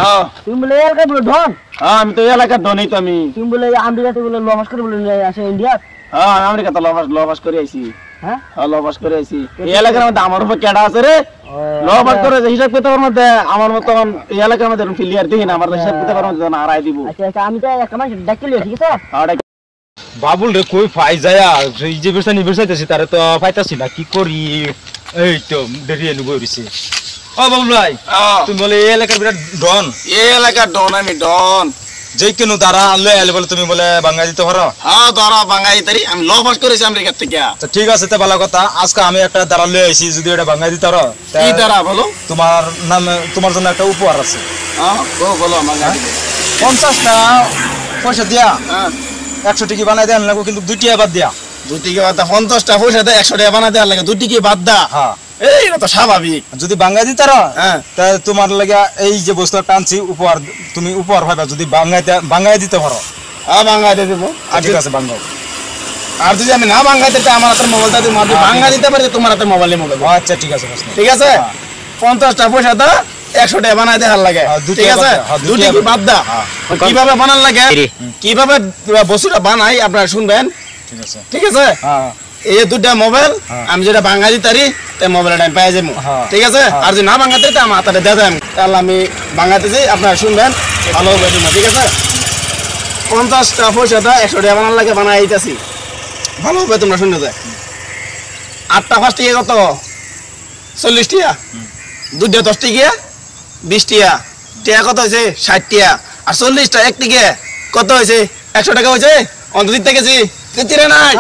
হ্যাঁ তুমি বলে এলাকা বলে ঢং হ্যাঁ আমি তো এলাকার ধনী তো আমি তুমি বলে আমেরিকাতে বলে লমাস করে বলে আসে ইন্ডিয়া হ্যাঁ আমেরিকা তো লবাস করে আইছি হ্যাঁ হ্যাঁ লবাস করে আইছি এই এলাকার মধ্যে আমার উপর কেডা আছে রে লবাস করে হিসাব কিতাবের মধ্যে আমার মতন এই এলাকার মধ্যে ফিলিয়ার দিই না আমার হিসাব কিতাবের মধ্যে না আড়াই দিব আচ্ছা আমি তো একটা মানুষ ডাকিলি ঠিক আছে বাবুল রে কই ফাই যায়া এই যে বেসা নিবেসাইতেছি তারে তো পাইতাছি না কি করি এই তো দেরি এনে বইরিছি ও বাবুল ভাই তুমি বলে এই এলাকার বিরাট ডন এই এলাকার ডন আমি ডন যেই কেন তারা আনলে আইলে বলে তুমি বলে বাঙালি দিতে পারো হ্যাঁ ধরা বাঙালি তারি আমি লবাস করেছি আমেরিকার থেকে আচ্ছা ঠিক আছে তে ভালো কথা আজকে আমি একটা দাঁড়া লয়ে আইছি যদি এটা বাঙালি দিতে পারো কি দ্বারা বলো তোমার নামে তোমার জন্য একটা উপহার আছে হ্যাঁ বলো বাঙালি 50 টা পয়সা দিয়া হ্যাঁ 100 টাকা বানাই দেন লাগো কিন্তু 2 টাকা বাদ দিয়া 2 টাকা বাদ 50 টা পয়সা দেয় 100 টাকা বানাতে আর লাগে 2 টাকা বাদ দা হ্যাঁ এইটা তো স্বাভাবিক যদি বাঙালি দিতে পারো হ্যাঁ তা তোমার লাগা এই যে বস্তা টানছি উপহার তুমি উপহার পাবা যদি বাঙালি দিতে পারো হ্যাঁ বাঙালি দেব আর ঠিক আছে বাঙালি আর যদি আমি না বাঙালি দিতে আমার হাতে মোবাইলটা দিই মারবি বাঙালি দিতে পারি তোমার হাতে মোবাইল মোবাইল আচ্ছা ঠিক আছে ঠিক আছে 50 টা পয়সা দা 100 টাকা বানাই দেওয়ার লাগে ঠিক আছে 2 টাকা বাদ দা কিভাবে বানান লাগে কিভাবে বস্তুটা বানাই আপনারা শুনবেন ঠিক আছে ঠিক আছে হ্যাঁ এই দুটা মোবাইল আমি যেটা বাঙালি তারি তাই মোবাইলটা আমি পাই যাবো ঠিক আছে আর যদি না বাঙালি তারি আমার হাতে দিয়ে দেন তাহলে আমি বাঙালি যাই আপনারা শুনবেন ভালো হবে ঠিক আছে 50 টা পয়সা দা 100 টাকা বানান লাগে বানাই আইতাছি ভালো হবে তোমরা শুনে যায় 8 টা 5 টাকা কত 40 টাকা 2 টা 10 টাকা 20 টাকা টাকা কত হয়েছে 60 টাকা আর 40 টা 1 টাকা কত হয়েছে 100 টাকা হয়েছে অন্তত দিতে গেছি নাই